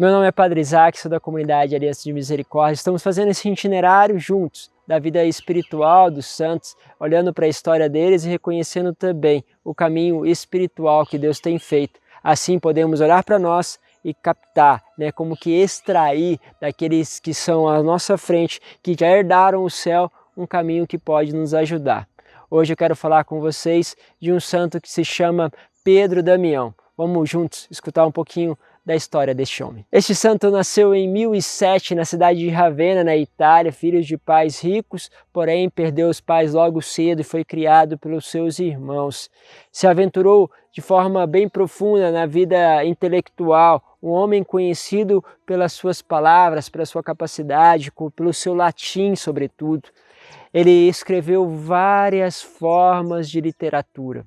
Meu nome é Padre Isaac, sou da comunidade Aliança de Misericórdia. Estamos fazendo esse itinerário juntos da vida espiritual dos santos, olhando para a história deles e reconhecendo também o caminho espiritual que Deus tem feito. Assim podemos olhar para nós e captar, como que extrair daqueles que são à nossa frente, que já herdaram o céu, um caminho que pode nos ajudar. Hoje eu quero falar com vocês de um santo que se chama Pedro Damião. Vamos juntos escutar um pouquinho da história deste homem. Este santo nasceu em 1007 na cidade de Ravenna, na Itália, filho de pais ricos, porém perdeu os pais logo cedo e foi criado pelos seus irmãos. Se aventurou de forma bem profunda na vida intelectual, um homem conhecido pelas suas palavras, pela sua capacidade, pelo seu latim sobretudo. Ele escreveu várias formas de literatura,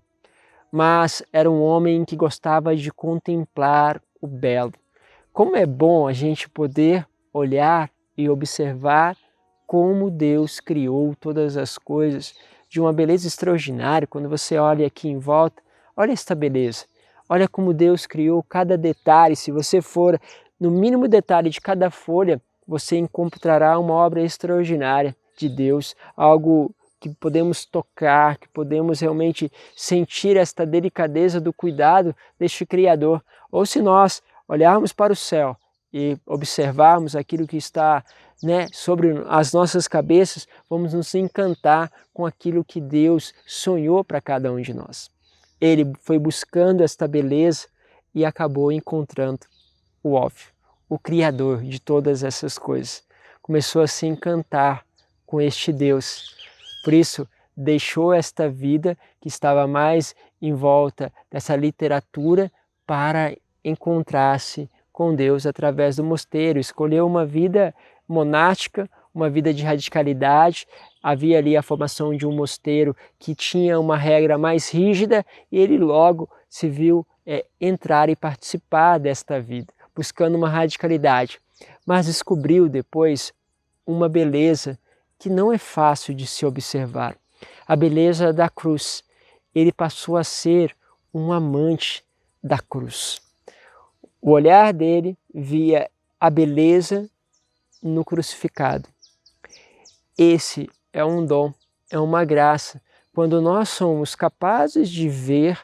mas era um homem que gostava de contemplar o belo. Como é bom a gente poder olhar e observar como Deus criou todas as coisas de uma beleza extraordinária. Quando você olha aqui em volta, olha esta beleza. Olha como Deus criou cada detalhe. Se você for no mínimo detalhe de cada folha, você encontrará uma obra extraordinária de Deus, algo que podemos tocar, que podemos realmente sentir esta delicadeza do cuidado deste Criador. Ou se nós olharmos para o céu e observarmos aquilo que está sobre as nossas cabeças, vamos nos encantar com aquilo que Deus sonhou para cada um de nós. Ele foi buscando esta beleza e acabou encontrando o óbvio, o Criador de todas essas coisas. Começou a se encantar com este Deus. Por isso, deixou esta vida que estava mais em volta dessa literatura para encontrar-se com Deus através do mosteiro. Escolheu uma vida monástica, uma vida de radicalidade. Havia ali a formação de um mosteiro que tinha uma regra mais rígida e ele logo se viu entrar e participar desta vida, buscando uma radicalidade. Mas descobriu depois uma beleza que não é fácil de se observar, a beleza da cruz. Ele passou a ser um amante da cruz. O olhar dele via a beleza no crucificado. Esse é um dom, é uma graça, quando nós somos capazes de ver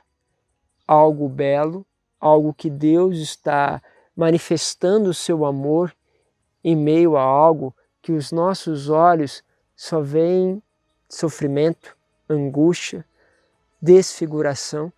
algo belo, algo que Deus está manifestando o seu amor em meio a algo que os nossos olhos só veem sofrimento, angústia, desfiguração.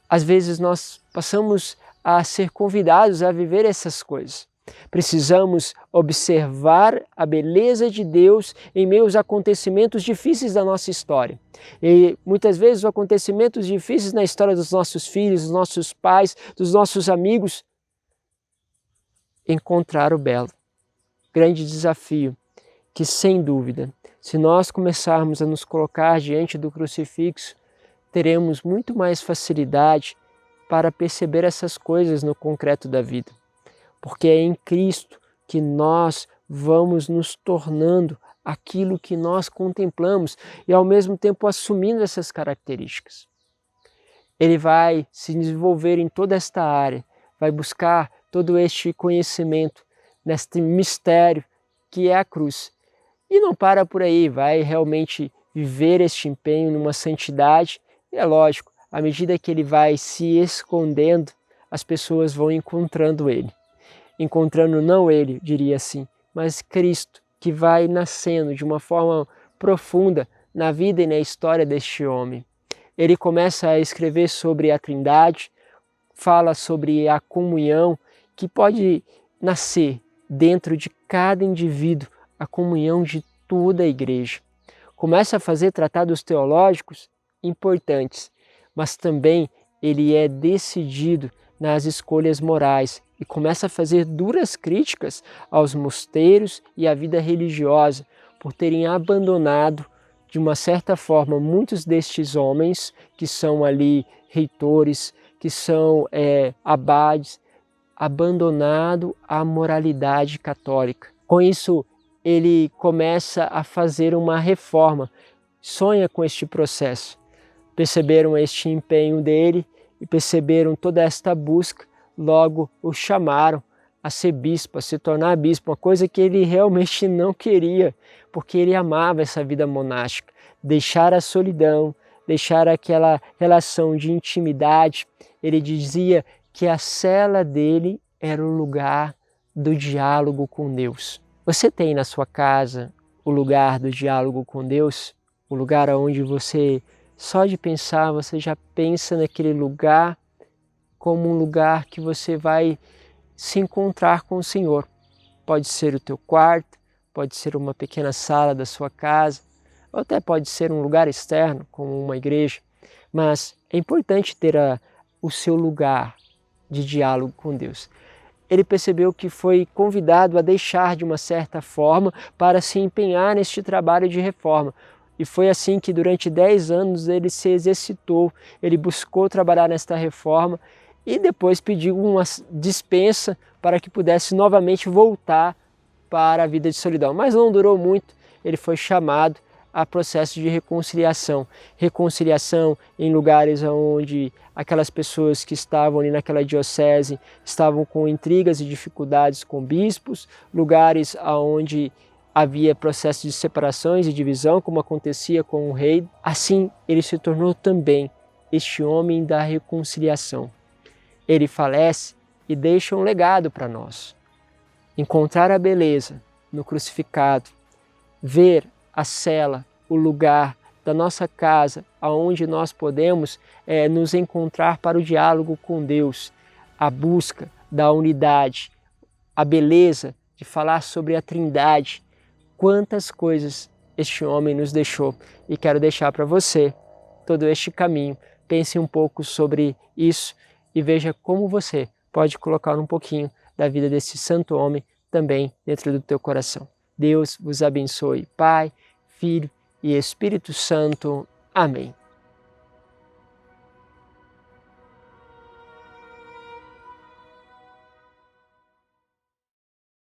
Às vezes nós passamos a ser convidados a viver essas coisas. Precisamos observar a beleza de Deus em meio aos acontecimentos difíceis da nossa história. E muitas vezes os acontecimentos difíceis na história dos nossos filhos, dos nossos pais, dos nossos amigos, encontrar o belo. Grande desafio que, sem dúvida, se nós começarmos a nos colocar diante do crucifixo, teremos muito mais facilidade para perceber essas coisas no concreto da vida. Porque é em Cristo que nós vamos nos tornando aquilo que nós contemplamos e ao mesmo tempo assumindo essas características. Ele vai se desenvolver em toda esta área, vai buscar todo este conhecimento neste mistério que é a cruz. E não para por aí, vai realmente viver este empenho numa santidade. E é lógico, à medida que ele vai se escondendo, as pessoas vão encontrando ele. Encontrando não ele, diria assim, mas Cristo, que vai nascendo de uma forma profunda na vida e na história deste homem. Ele começa a escrever sobre a Trindade, fala sobre a comunhão que pode nascer dentro de cada indivíduo, a comunhão de toda a igreja. Começa a fazer tratados teológicos importantes, mas também ele é decidido nas escolhas morais e começa a fazer duras críticas aos mosteiros e à vida religiosa por terem abandonado, de uma certa forma, muitos destes homens que são ali reitores, que são abades, abandonado a moralidade católica. Com isso, ele começa a fazer uma reforma, sonha com este processo. Perceberam este empenho dele e perceberam toda esta busca, logo o chamaram a ser bispo, a se tornar bispo, uma coisa que ele realmente não queria, porque ele amava essa vida monástica, deixar a solidão, deixar aquela relação de intimidade. Ele dizia que a cela dele era o lugar do diálogo com Deus. Você tem na sua casa o lugar do diálogo com Deus? O lugar onde você, só de pensar, você já pensa naquele lugar como um lugar que você vai se encontrar com o Senhor. Pode ser o teu quarto, pode ser uma pequena sala da sua casa, ou até pode ser um lugar externo, como uma igreja. Mas é importante ter o seu lugar de diálogo com Deus. Ele percebeu que foi convidado a deixar de uma certa forma para se empenhar neste trabalho de reforma. E foi assim que durante 10 anos ele se exercitou, ele buscou trabalhar nesta reforma e depois pediu uma dispensa para que pudesse novamente voltar para a vida de solidão. Mas não durou muito, ele foi chamado a processo de reconciliação. Reconciliação em lugares onde aquelas pessoas que estavam ali naquela diocese estavam com intrigas e dificuldades com bispos, lugares onde havia processos de separações e divisão, como acontecia com o rei. Assim, ele se tornou também este homem da reconciliação. Ele falece e deixa um legado para nós. Encontrar a beleza no crucificado, ver a cela, o lugar da nossa casa, aonde nós podemos nos encontrar para o diálogo com Deus, a busca da unidade, a beleza de falar sobre a Trindade. Quantas coisas este homem nos deixou, e quero deixar para você todo este caminho. Pense um pouco sobre isso e veja como você pode colocar um pouquinho da vida desse santo homem também dentro do teu coração. Deus vos abençoe, Pai, Filho e Espírito Santo. Amém.